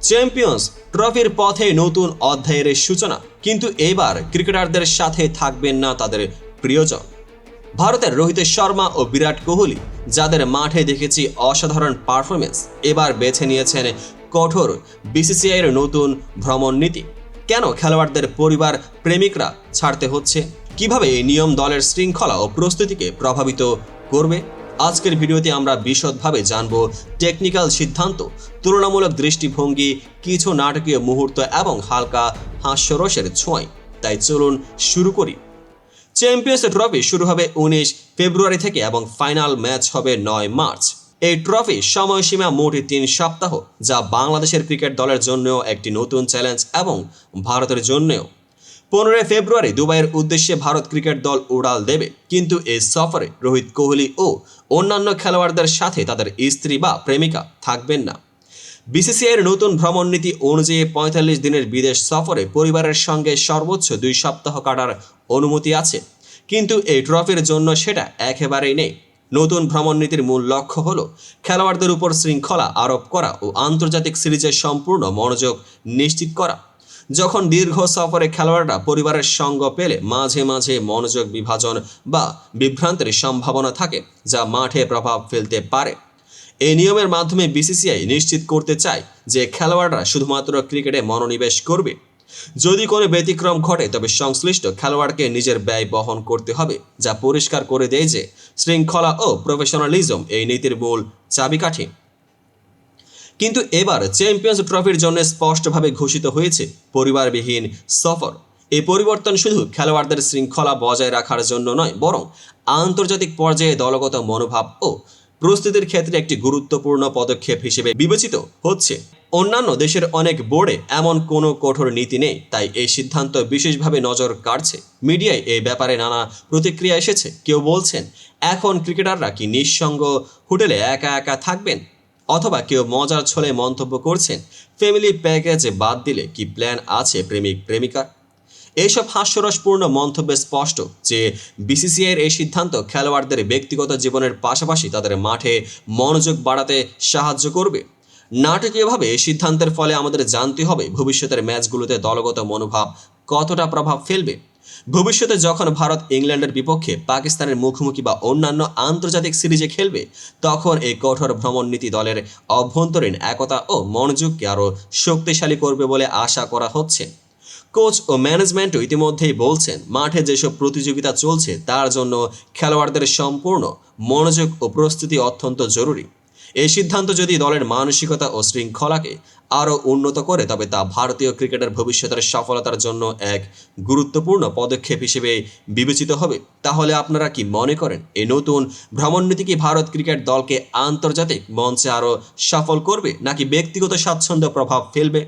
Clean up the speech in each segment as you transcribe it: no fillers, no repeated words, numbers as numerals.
Champions ট্রফির পথে নতুন অধ্যায়ের সূচনা, কিন্তু এবার ক্রিকেটারদের সাথে থাকবেন না তাদের প্রিয়জন। ভারতের রোহিত শর্মা ও বিরাট কোহলি, যাদের মাঠে দেখেছি অসাধারণ পারফরমেন্স, এবার বেছে নিয়েছেন কঠোর বিসিসিআইয়ের নতুন ভ্রমণ নীতি। কেন খেলোয়াড়দের পরিবার প্রেমিকরা ছাড়তে হচ্ছে, কিভাবে এই নিয়ম দলের শৃঙ্খলা ও প্রস্তুতিকে প্রভাবিত করবে, আজকের ভিডিওতে আমরা বিশদভাবে জানব। টেকনিক্যাল সিদ্ধান্ত, তুলনামূলক দৃষ্টিভঙ্গি, কিছু নাটকীয় মুহূর্ত এবং হালকা হাস্যরসের ছোঁয়। তাই চলুন শুরু করি। চ্যাম্পিয়ন্স ট্রফি শুরু হবে 19 ফেব্রুয়ারি থেকে এবং ফাইনাল ম্যাচ হবে 9 মার্চ। এই ট্রফি সময়সীমা মোট 3 সপ্তাহ, যা বাংলাদেশের ক্রিকেট দলের জন্যও একটি নতুন চ্যালেঞ্জ এবং ভারতের জন্যও। 15 ফেব্রুয়ারি দুবাইয়ের উদ্দেশ্যে ভারত ক্রিকেট দল উড়াল দেবে, কিন্তু এই সফরে রোহিত কোহলি ও অন্যান্য খেলোয়াড়দের সাথে তাদের স্ত্রী বা প্রেমিকা থাকবেন না। বিসিসিআইয়ের নতুন ভ্রমণ নীতি অনুযায়ী 45 দিনের বিদেশ সফরে পরিবারের সঙ্গে সর্বোচ্চ 2 সপ্তাহ কাটার অনুমতি আছে, কিন্তু এই ট্রফির জন্য সেটা একেবারেই নেই। নতুন ভ্রমণ নীতির মূল লক্ষ্য হল খেলোয়াড়দের উপর শৃঙ্খলা আরোপ করা ও আন্তর্জাতিক সিরিজের সম্পূর্ণ মনোযোগ নিশ্চিত করা। যখন দীর্ঘ সফরে খেলোয়াড়রা পরিবারের সঙ্গ পেলে মাঝে মাঝে মনোযোগ বিভাজন বা বিভ্রান্তির সম্ভাবনা থাকে, যা মাঠে প্রভাব ফেলতে পারে। এই নিয়মের মাধ্যমে বিসিসিআই নিশ্চিত করতে চায় যে খেলোয়াড়রা শুধুমাত্র ক্রিকেটে মনোনিবেশ করবে। যদি কোনো ব্যতিক্রম ঘটে তবে সংশ্লিষ্ট খেলোয়াড়কে নিজের ব্যয় বহন করতে হবে, যা পরিষ্কার করে দেয় যে শৃঙ্খলা ও প্রফেশনালিজম এই নীতির মূল চাবিকাঠি। কিন্তু এবার চ্যাম্পিয়ন্স ট্রফির জন্য স্পষ্টভাবে ঘোষিত হয়েছে পরিবারবিহীন সফর। এই পরিবর্তন শুধু খেলোয়াড়দের শৃঙ্খলা বজায় রাখার জন্য নয়, বরং আন্তর্জাতিক পর্যায়ে দলগত মনোভাব ও প্রস্তুতির ক্ষেত্রে একটি গুরুত্বপূর্ণ পদক্ষেপ হিসেবে বিবেচিত হচ্ছে। অন্যান্য দেশের অনেক বোর্ডে এমন কোনো কঠোর নীতি নেই, তাই এই সিদ্ধান্ত বিশেষভাবে নজর কাড়ছে। মিডিয়ায় এই ব্যাপারে নানা প্রতিক্রিয়া এসেছে। কেউ বলছেন এখন ক্রিকেটাররা কি নিঃসঙ্গ হোটেলে একা একা থাকবেন, অথবা কেউ মজার ছলে মন্তব্য করছেন ফ্যামিলি প্যাকেজ বাদ দিলে কি প্ল্যান আছে প্রেমিক প্রেমিকার। এইসব হাস্যরসপূর্ণ মন্তব্যে স্পষ্ট যে বিসিসিআইয়ের এই সিদ্ধান্ত খেলোয়াড়দের ব্যক্তিগত জীবনের পাশাপাশি তাদের মাঠে মনোযোগ বাড়াতে সাহায্য করবে। নাটকীয়ভাবে এই সিদ্ধান্তের ফলে আমাদের জানতে হবে ভবিষ্যতের ম্যাচগুলোতে দলগত মনোভাব কতটা প্রভাব ফেলবে। ভবিষ্যতে যখন ভারত ইংল্যান্ডের বিপক্ষে পাকিস্তানের মুখোমুখি বা অন্যান্য আন্তর্জাতিক সিরিজে খেলবে, তখন এই কঠোর ভ্রমণ নীতি দলের অভ্যন্তরীণ একতা ও মনোযোগকে আরও শক্তিশালী করবে বলে আশা করা হচ্ছে। কোচ ও ম্যানেজমেন্টও ইতিমধ্যেই বলছেন মাঠে যেসব প্রতিযোগিতা চলছে তার জন্য খেলোয়াড়দের সম্পূর্ণ মনোযোগ ও প্রস্তুতি অত্যন্ত জরুরি। এই সিদ্ধান্ত যদি দলের মানসিকতা ও শৃঙ্খলাকে আরও উন্নত করে, তবে তা ভারতীয় ক্রিকেটের ভবিষ্যতের সফলতার জন্য এক গুরুত্বপূর্ণ পদক্ষেপ হিসেবে বিবেচিত হবে। তাহলে আপনারা কি মনে করেন এই নতুন ভ্রমণনীতি কি ভারত ক্রিকেট দলকে আন্তর্জাতিক মঞ্চে আরও সফল করবে, নাকি ব্যক্তিগত স্বাচ্ছন্দ্য প্রভাব ফেলবে?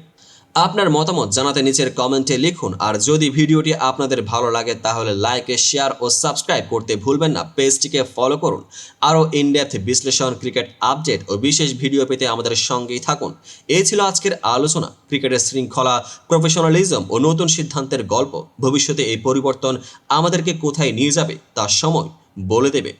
আপনার মতামত জানাতে নিচের কমেন্টে লিখুন। আর যদি ভিডিওটি আপনাদের ভালো লাগে তাহলে লাইক, শেয়ার ও সাবস্ক্রাইব করতে ভুলবেন না। পেজটিকে ফলো করুন। আরও ইনডেপথ বিশ্লেষণ, ক্রিকেট আপডেট ও বিশেষ ভিডিও পেতে আমাদের সঙ্গেই থাকুন। এই ছিল আজকের আলোচনা। ক্রিকেটের শৃঙ্খলা, প্রফেশনালিজম ও নতুন সিদ্ধান্তের গল্প। ভবিষ্যতে এই পরিবর্তন আমাদেরকে কোথায় নিয়ে যাবে তা সময় বলে দেবে।